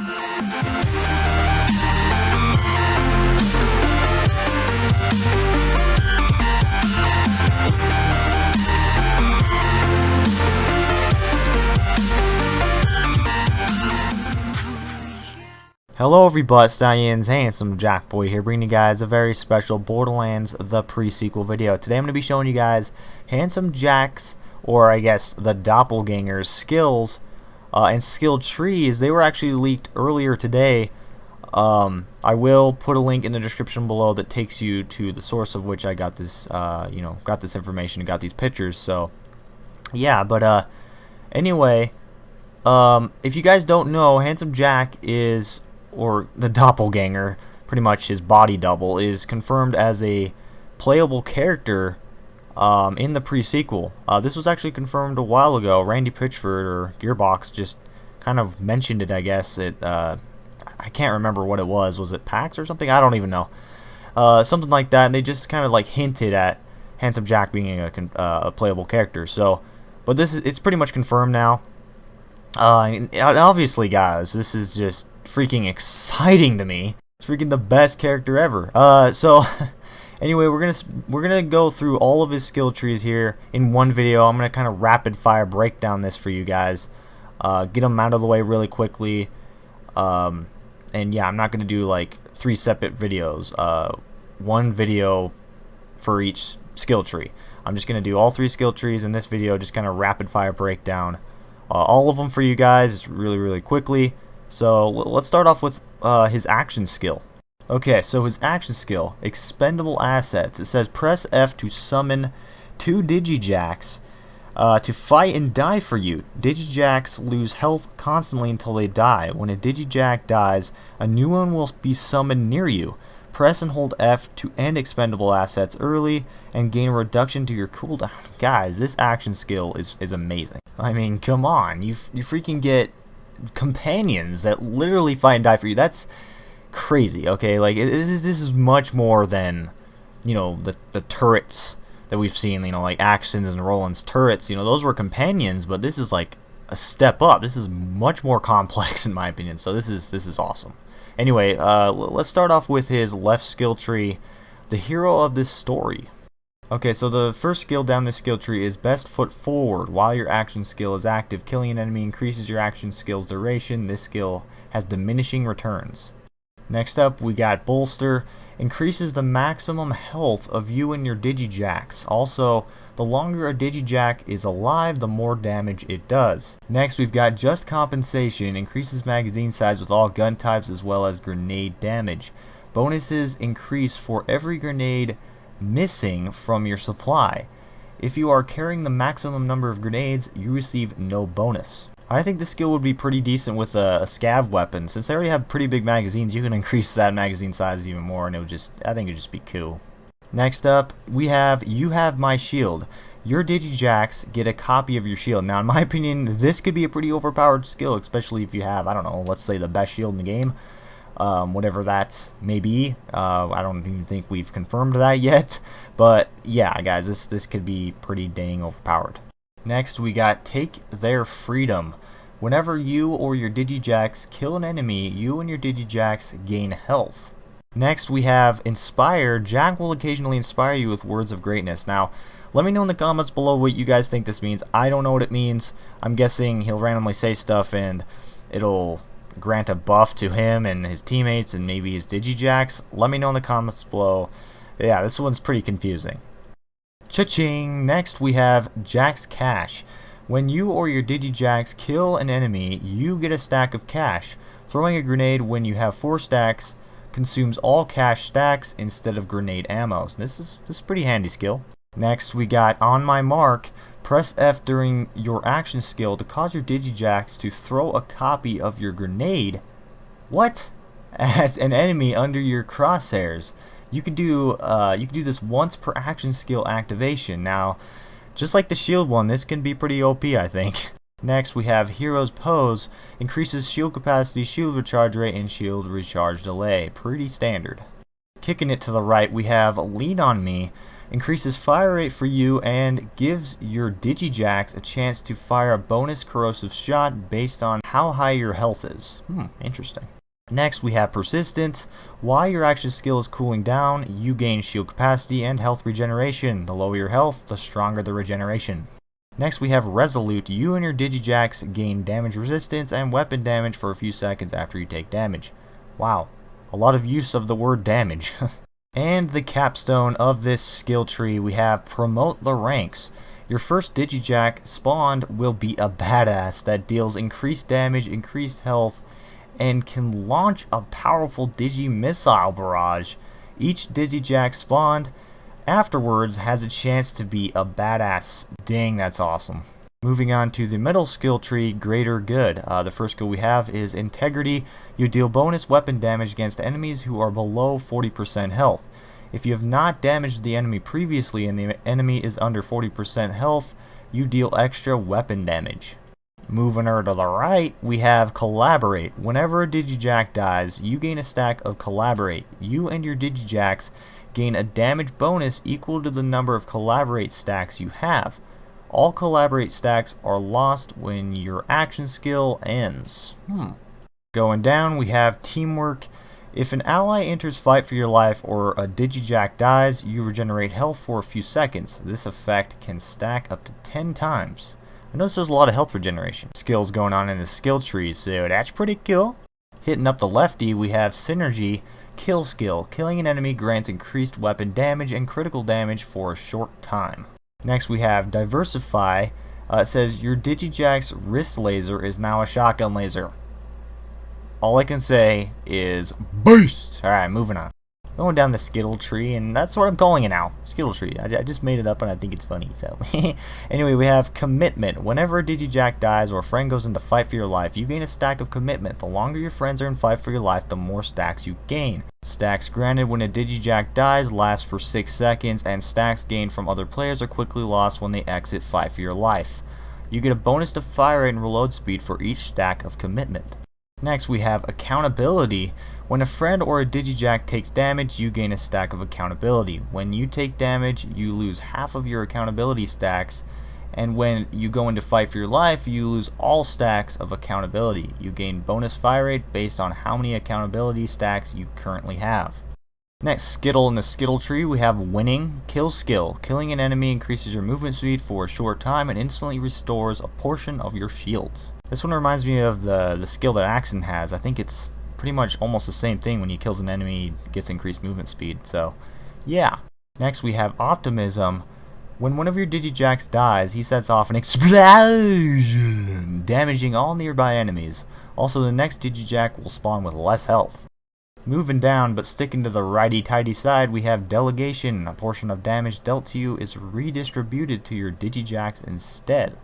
Hello everybody, Stallions, Handsome Jack Boy here, bringing you guys a very special Borderlands the pre-sequel video. Today I'm going to be showing you guys Handsome Jack's, or I guess the Doppelganger's, skills and skill trees. They were actually leaked earlier today. I will put a link in the description below that takes you to the source of which I got this, got this information and got these pictures. So, yeah, but anyway, if you guys don't know, Handsome Jack is, or the Doppelganger, pretty much his body double, is confirmed as a playable character in the pre-sequel. This was actually confirmed a while ago. Randy Pitchford, or Gearbox, just kind of mentioned it, I guess. I can't remember what it was. Was it PAX or something? I don't even know. Something like that, and they just kind of like hinted at Handsome Jack being a playable character. So, but it's pretty much confirmed now. And obviously, guys, this is just freaking exciting to me. It's freaking the best character ever. So anyway, we're gonna go through all of his skill trees here in one video. I'm gonna kind of rapid fire break down this for you guys, get them out of the way really quickly. And yeah, I'm not gonna do like 3 separate videos. One video for each skill tree. I'm just gonna do all 3 skill trees in this video, just kind of rapid fire breakdown. All of them for you guys, just really quickly. So let's start off with his action skill. Okay, so his action skill, expendable assets. It says press F to summon 2 digi-jacks to fight and die for you. Digi-jacks lose health constantly until they die. When a digi-jack dies, a new one will be summoned near you. Press and hold F to end expendable assets early and gain a reduction to your cooldown. Guys, this action skill is amazing. I mean, come on, you freaking get companions that literally fight and die for you. That's crazy. Okay, like this is much more than, you know, the turrets that we've seen. You know, like Axton's and Roland's turrets. You know, those were companions, but this is like a step up. This is much more complex in my opinion. So this is awesome. Anyway, let's start off with his left skill tree, the hero of this story. Okay, so the first skill down this skill tree is best foot forward. While your action skill is active, killing an enemy increases your action skill's duration. This skill has diminishing returns. Next up, we got bolster. Increases the maximum health of you and your digi-jacks. Also, the longer a digi-jack is alive, the more damage it does. Next, we've got just compensation. Increases magazine size with all gun types as well as grenade damage. Bonuses increase for every grenade missing from your supply. If you are carrying the maximum number of grenades, you receive no bonus. I think this skill would be pretty decent with a scav weapon. Since they already have pretty big magazines, you can increase that magazine size even more, and I think it would just be cool. Next up, we have You Have My Shield. Your digi-jacks get a copy of your shield. Now, in my opinion, this could be a pretty overpowered skill, especially if you have, I don't know, let's say the best shield in the game. Whatever that may be. I don't even think we've confirmed that yet. But yeah, guys, this could be pretty dang overpowered. Next, we got Take Their Freedom. Whenever you or your digi-jacks kill an enemy, you and your digi-jacks gain health. Next, we have Inspire. Jack will occasionally inspire you with words of greatness. Now, let me know in the comments below what you guys think this means. I don't know what it means. I'm guessing he'll randomly say stuff and it'll grant a buff to him and his teammates and maybe his digi-jacks. Let me know in the comments below. Yeah, this one's pretty confusing. Cha-ching! Next we have Jack's Cash. When you or your digi-jacks kill an enemy, you get a stack of cash. Throwing a grenade when you have 4 stacks consumes all cash stacks instead of grenade ammo. So this is a pretty handy skill. Next we got On My Mark. Press F during your action skill to cause your digi-jacks to throw a copy of your grenade. What? At an enemy under your crosshairs. You could do this once per action skill activation. Now, just like the shield one, this can be pretty OP, I think. Next, we have Hero's Pose. Increases shield capacity, shield recharge rate, and shield recharge delay. Pretty standard. Kicking it to the right, we have Lean on Me. increases fire rate for you, and gives your digi-jacks a chance to fire a bonus corrosive shot based on how high your health is. Interesting. Next, we have Persistence. While your action skill is cooling down, you gain shield capacity and health regeneration. The lower your health, the stronger the regeneration. Next, we have Resolute. You and your digi-jacks gain damage resistance and weapon damage for a few seconds after you take damage. Wow, a lot of use of the word damage. And the capstone of this skill tree, we have Promote the Ranks. Your first digi-jack spawned will be a badass that deals increased damage, increased health, and can launch a powerful digi-missile barrage. Each digi-jack spawned afterwards has a chance to be a badass. Dang, that's awesome. Moving on to the middle skill tree, Greater Good. The first skill we have is Integrity. You deal bonus weapon damage against enemies who are below 40% health. If you have not damaged the enemy previously and the enemy is under 40% health, you deal extra weapon damage. Moving over to the right, we have Collaborate. Whenever a digi-jack dies, you gain a stack of Collaborate. You and your digi-jacks gain a damage bonus equal to the number of Collaborate stacks you have. All Collaborate stacks are lost when your action skill ends. Going down, we have Teamwork. If an ally enters fight for your life or a digi-jack dies, you regenerate health for a few seconds. This effect can stack up to 10 times. I notice there's a lot of health regeneration skills going on in the skill tree, so that's pretty cool. Hitting up the lefty, we have Synergy. Kill skill. Killing an enemy grants increased weapon damage and critical damage for a short time. Next we have Diversify. It says your digi-jack's wrist laser is now a shotgun laser. All I can say is beast. Alright, moving on. Going down the Skittle tree, and that's what I'm calling it now. Skittle tree. I just made it up and I think it's funny, so. Anyway, we have Commitment. Whenever a digi-jack dies or a friend goes into fight for your life, you gain a stack of Commitment. The longer your friends are in fight for your life, the more stacks you gain. Stacks granted when a digi-jack dies last for 6 seconds, and stacks gained from other players are quickly lost when they exit fight for your life. You get a bonus to fire rate and reload speed for each stack of Commitment. Next we have Accountability. When a friend or a digi-jack takes damage, you gain a stack of Accountability. When you take damage, you lose half of your Accountability stacks, and when you go into fight for your life, you lose all stacks of Accountability. You gain bonus fire rate based on how many Accountability stacks you currently have. Next, Skittle. In the Skittle tree, we have Winning. Kill skill. Killing an enemy increases your movement speed for a short time and instantly restores a portion of your shields. This one reminds me of the skill that Axon has. I think it's pretty much almost the same thing. When he kills an enemy, it gets increased movement speed. So, yeah. Next, we have Optimism. When one of your digi-jacks dies, he sets off an explosion, damaging all nearby enemies. Also, the next digi-jack will spawn with less health. Moving down, but sticking to the righty-tighty side, we have Delegation. A portion of damage dealt to you is redistributed to your digi-jacks instead.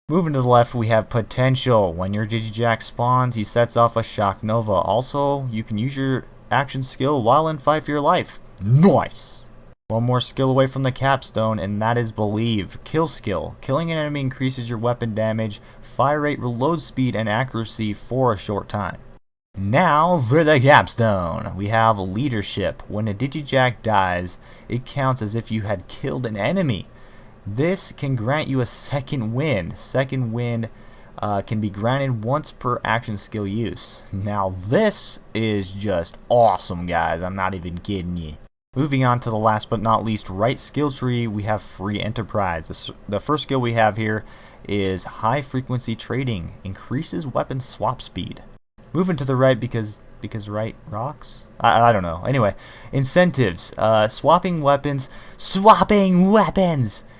Moving to the left, we have Potential. When your digi-jack spawns, he sets off a Shock Nova. Also, you can use your action skill while in fight for your life. Nice! One more skill away from the capstone, and that is Believe. Kill skill. Killing an enemy increases your weapon damage, fire rate, reload speed, and accuracy for a short time. Now for the capstone, we have Leadership. When a digi-jack dies, it counts as if you had killed an enemy. This can grant you a second wind. Second wind can be granted once per action skill use. Now this is just awesome, guys. I'm not even kidding you. Moving on to the last but not least right skill tree, we have Free Enterprise. The first skill we have here is High Frequency Trading. Increases weapon swap speed. Moving to the right because right rocks? I don't know. Anyway, incentives. Swapping weapons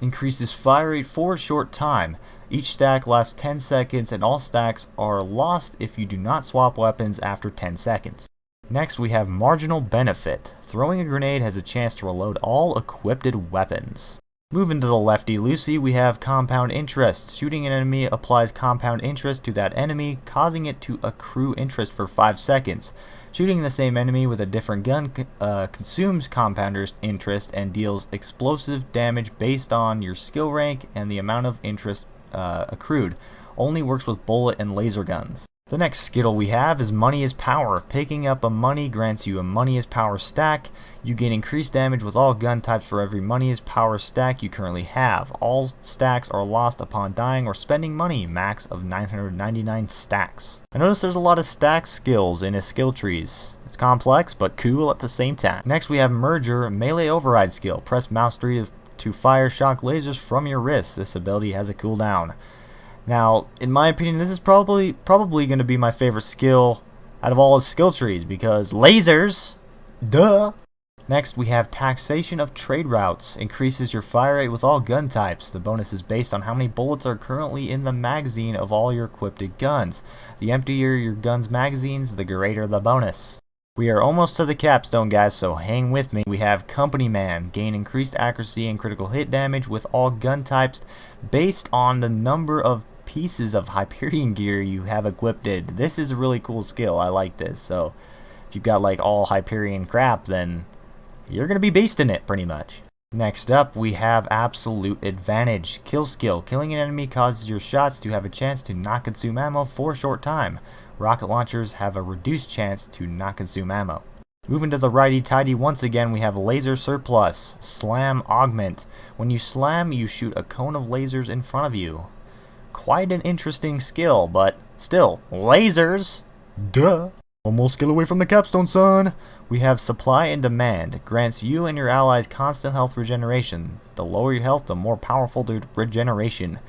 increases fire rate for a short time. Each stack lasts 10 seconds and all stacks are lost if you do not swap weapons after 10 seconds. Next we have Marginal Benefit. Throwing a grenade has a chance to reload all equipped weapons. Moving to the lefty-loosey, we have Compound Interest. Shooting an enemy applies compound interest to that enemy, causing it to accrue interest for 5 seconds. Shooting the same enemy with a different gun consumes compound interest and deals explosive damage based on your skill rank and the amount of interest accrued. Only works with bullet and laser guns. The next skill we have is Money is Power. Picking up a money grants you a Money is Power stack. You gain increased damage with all gun types for every Money is Power stack you currently have. All stacks are lost upon dying or spending money, max of 999 stacks. I notice there's a lot of stack skills in his skill trees. It's complex but cool at the same time. Next we have Merger, Melee Override skill. Press mouse 3 to fire shock lasers from your wrist. This ability has a cooldown. Now, in my opinion, this is probably going to be my favorite skill out of all his skill trees because lasers, duh. Next, we have Taxation of Trade Routes. Increases your fire rate with all gun types. The bonus is based on how many bullets are currently in the magazine of all your equipped guns. The emptier your gun's magazines, the greater the bonus. We are almost to the capstone, guys, so hang with me. We have Company Man. Gain increased accuracy and critical hit damage with all gun types based on the number of pieces of Hyperion gear you have equipped. This is a really cool skill. I like this. So if you've got like all Hyperion crap, then you're going to be beasting it pretty much. Next up, we have Absolute Advantage. Kill skill. Killing an enemy causes your shots to have a chance to not consume ammo for a short time. Rocket launchers have a reduced chance to not consume ammo. Moving to the righty-tighty, once again we have Laser Surplus. Slam Augment. When you slam, you shoot a cone of lasers in front of you. Quite an interesting skill, but still, lasers! Duh! One more skill away from the capstone, son! We have Supply and Demand. Grants you and your allies constant health regeneration. The lower your health, the more powerful the regeneration.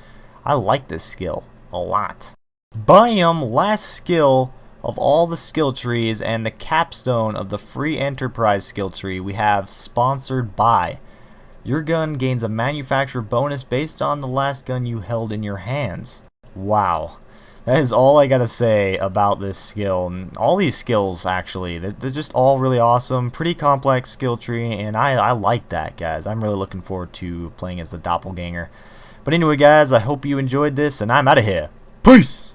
I like this skill a lot. Bam! Last skill of all the skill trees and the capstone of the free enterprise skill tree, we have Sponsored By. Your gun gains a manufacturer bonus based on the last gun you held in your hands. Wow. That is all I gotta say about this skill. And all these skills, actually, they're just all really awesome. Pretty complex skill tree, and I like that, guys. I'm really looking forward to playing as the doppelganger. But anyway, guys, I hope you enjoyed this, and I'm out of here. Peace!